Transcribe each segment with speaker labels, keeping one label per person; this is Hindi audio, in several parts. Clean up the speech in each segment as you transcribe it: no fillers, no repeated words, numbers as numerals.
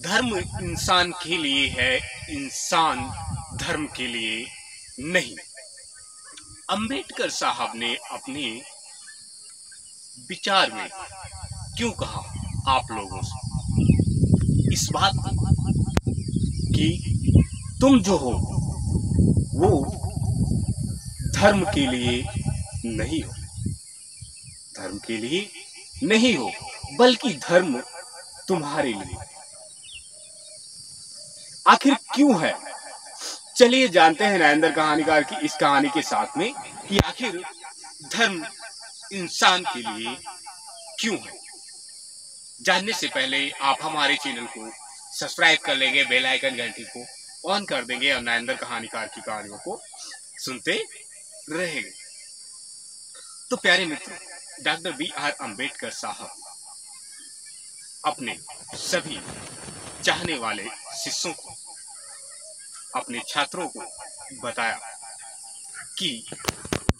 Speaker 1: धर्म इंसान के लिए है, इंसान धर्म के लिए नहीं। अंबेडकर साहब ने अपने विचार में क्यों कहा आप लोगों से इस बात कि तुम जो हो वो धर्म के लिए नहीं हो, धर्म के लिए नहीं हो, बल्कि धर्म तुम्हारे लिए। आखिर क्यों है? चलिए जानते हैं नरेंद्र कहानीकार की इस कहानी के साथ में कि आखिर धर्म इंसान के लिए क्यों है। जानने से पहले आप हमारे चैनल को सब्सक्राइब कर लेंगे, बेल आइकन घंटी को ऑन कर देंगे और नरेंद्र कहानीकार की कहानियों को सुनते रहेंगे। तो प्यारे मित्रों, डॉक्टर बी.आर. अंबेडकर साहब अपने सभी चाहने वाले शिष्यों को, अपने छात्रों को बताया कि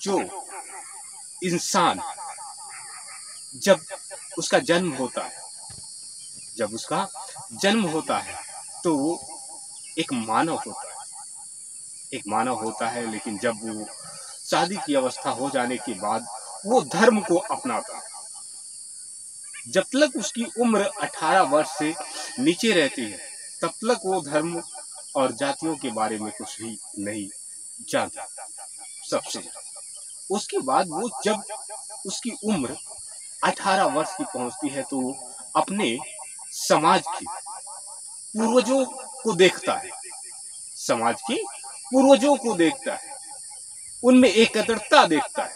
Speaker 1: जो इंसान जब उसका जन्म होता है, जब उसका जन्म होता है तो वो एक मानव होता है, एक मानव होता है। लेकिन जब वो शादी की अवस्था हो जाने के बाद वो धर्म को अपनाता है। जब तक उसकी उम्र 18 वर्ष से नीचे रहती है तब तक वो धर्म और जातियों के बारे में कुछ भी नहीं जानता। सबसे उसके बाद वो जब उसकी उम्र 18 वर्ष की पहुंचती है तो वो अपने समाज के पूर्वजों को देखता है, समाज के पूर्वजों को देखता है, उनमें एकत्रता देखता है,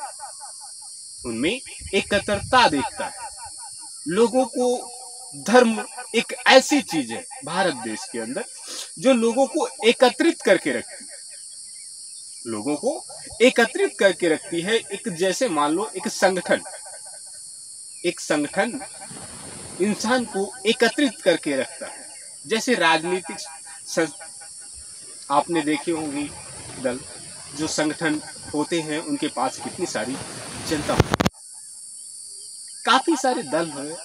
Speaker 1: उनमें एकत्रता देखता है। लोगों को धर्म एक ऐसी चीज है भारत देश के अंदर जो लोगों को एकत्रित करके रखती है, लोगों को एकत्रित करके रखती है। एक जैसे मान लो एक संगठन इंसान को एकत्रित करके रखता है। जैसे राजनीतिक आपने देखे होंगे दल, जो संगठन होते हैं उनके पास कितनी सारी जनता होती है, काफी सारे दल हैं।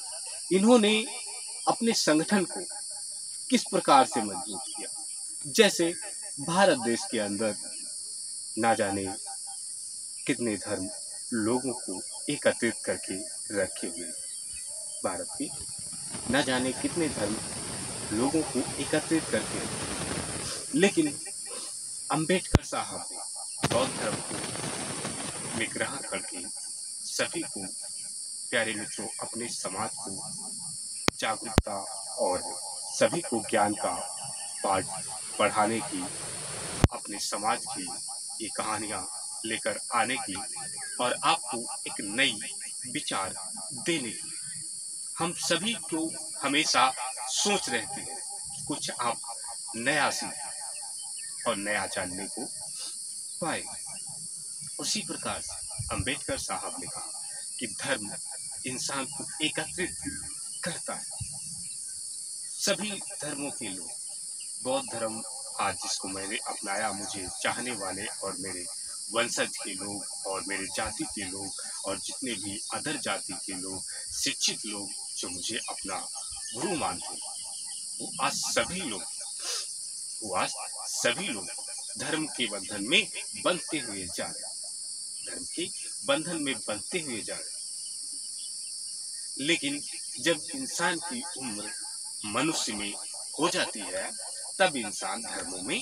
Speaker 1: इन्होंने अपने संगठन को किस प्रकार से मजबूत किया। जैसे भारत देश के अंदर ना जाने कितने धर्म लोगों को एकत्रित करके रखे हुए, भारत के ना जाने कितने धर्म लोगों को एकत्रित करके रखे। लेकिन अंबेडकर साहब ने बौद्ध धर्म को निग्रह करके सभी को, प्यारे मित्रों, अपने समाज को जागरूकता और सभी को ज्ञान का पाठ पढ़ाने की, अपने समाज की ये कहानियां लेकर आने की और आपको एक नई विचार देने की। हम सभी को हमेशा सोच रहती है कि कुछ आप नया सीखें और नया जानने को पाए। उसी प्रकार से अंबेडकर साहब ने कहा कि धर्म इंसान को एकत्रित करता है। सभी धर्मों के लोग, बौद्ध धर्म आज जिसको मैंने अपनाया, मुझे चाहने वाले और मेरे वंशज के लोग और मेरे जाति के लोग और जितने भी अदर जाति के लोग, शिक्षित लोग जो मुझे अपना गुरु मानते हैं, वो आज सभी लोग धर्म के बंधन में बंधते हुए जा रहे हैं, धर्म के बंधन में बंधते हुए जा रहे हैं। लेकिन जब इंसान की उम्र मनुष्य में हो जाती है तब इंसान धर्मों में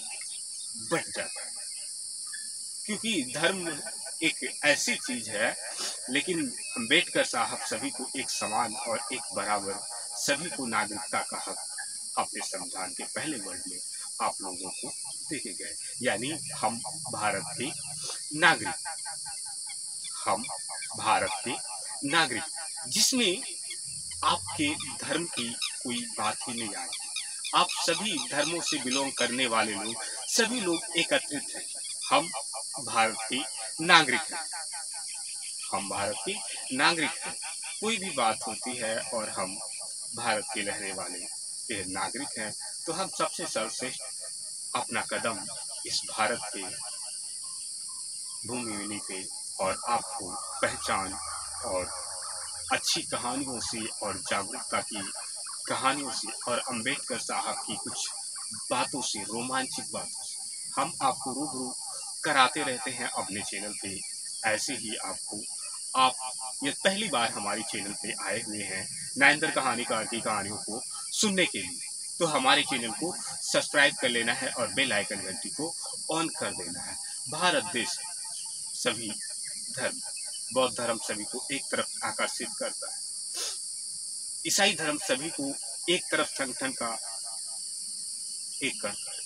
Speaker 1: बढ़ जाता है, क्योंकि धर्म एक ऐसी चीज है। लेकिन अंबेडकर साहब सभी को एक समान और एक बराबर, सभी को नागरिकता का हक अपने संविधान के पहले वर्ड में आप लोगों को देके गए। यानी हम भारत के नागरिक, हम भारत के नागरिक, जिसमें आपके धर्म की कोई बात ही नहीं आई। आप सभी धर्मों से बिलोंग करने वाले लोग, सभी लोग एकत्रित हैं। हम भारत के नागरिक हैं, हम भारत के नागरिक हैं। कोई भी बात होती है और हम भारत के रहने वाले नागरिक हैं तो हम सबसे सर्वश्रेष्ठ अपना कदम इस भारत के भूमि पे और आपको पहचान और अच्छी कहानियों से और जागरूकता की कहानियों से और अंबेडकर साहब की कुछ बातों से, रोमांचक बातों से हम आपको रूबरू कराते रहते हैं अपने चैनल पे। ऐसे ही आपको, आप ये पहली बार हमारे चैनल पे आए हुए हैं नरेंद्र कहानीकार की कहानियों को सुनने के लिए, तो हमारे चैनल को सब्सक्राइब कर लेना है और बेल आइकन घंटी को ऑन कर देना है। भारत देश सभी धर्म, बौद्ध धर्म सभी को एक तरफ आकर्षित करता है, ईसाई धर्म सभी को एक तरफ संगठन का एक करता है,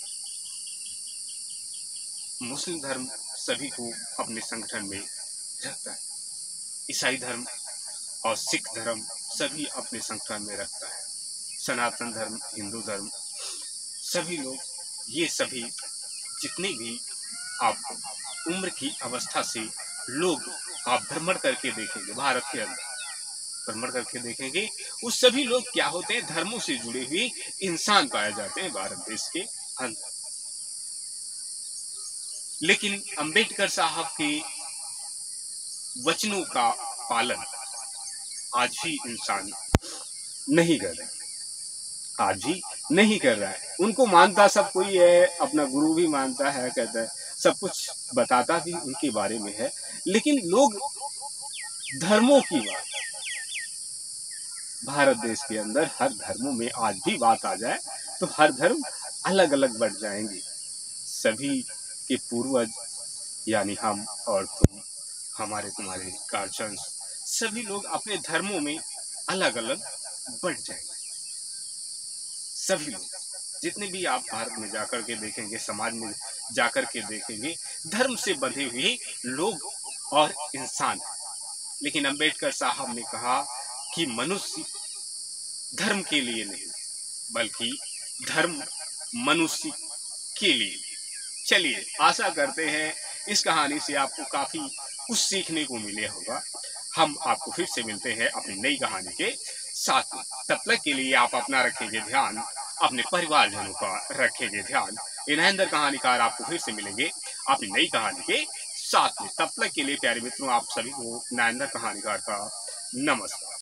Speaker 1: मुस्लिम धर्म सभी को अपने संगठन में रखता है, ईसाई धर्म और सिख धर्म सभी अपने संगठन में रखता है, सनातन धर्म, हिंदू धर्म, सभी लोग, ये सभी जितने भी आप उम्र की अवस्था से लोग आप भ्रमण करके देखेंगे, भारत के अंदर भ्रमण करके देखेंगे, उस सभी लोग क्या होते हैं, धर्मों से जुड़े हुए इंसान पाए जाते हैं भारत देश के अंदर। लेकिन अंबेडकर साहब के वचनों का पालन आज भी इंसान नहीं कर रहा है, आज भी नहीं कर रहा है। उनको मानता सब कोई है, अपना गुरु भी मानता है, कहता है, सब कुछ बताता भी उनके बारे में है, लेकिन लोग धर्मों की बात, भारत देश के अंदर हर धर्मों में आज भी बात आ जाए तो हर धर्म अलग अलग बढ़ जाएंगे। सभी के पूर्वज यानी हम और तुम, हमारे तुम्हारे गार्जियंस, सभी लोग अपने धर्मों में अलग अलग बढ़ जाएंगे। सभी लोग जितने भी आप भारत में जाकर के देखेंगे, समाज में जाकर के देखेंगे, धर्म से बंधे हुए लोग और इंसान। लेकिन अंबेडकर साहब ने कहा कि मनुष्य धर्म के लिए नहीं, बल्कि धर्म मनुष्य के लिए। चलिए, आशा करते हैं इस कहानी से आपको काफी कुछ सीखने को मिले होगा। हम आपको फिर से मिलते हैं अपनी नई कहानी के साथ में। तब तक के लिए आप अपना रखेंगे ध्यान, अपने परिवारजनों का रखेंगे ध्यान। नरेंद्र कहानीकार आपको फिर से मिलेंगे अपनी नई कहानी के साथ में। तब तक के लिए प्यारे मित्रों, आप सभी को नरेंद्र कहानीकार का नमस्कार।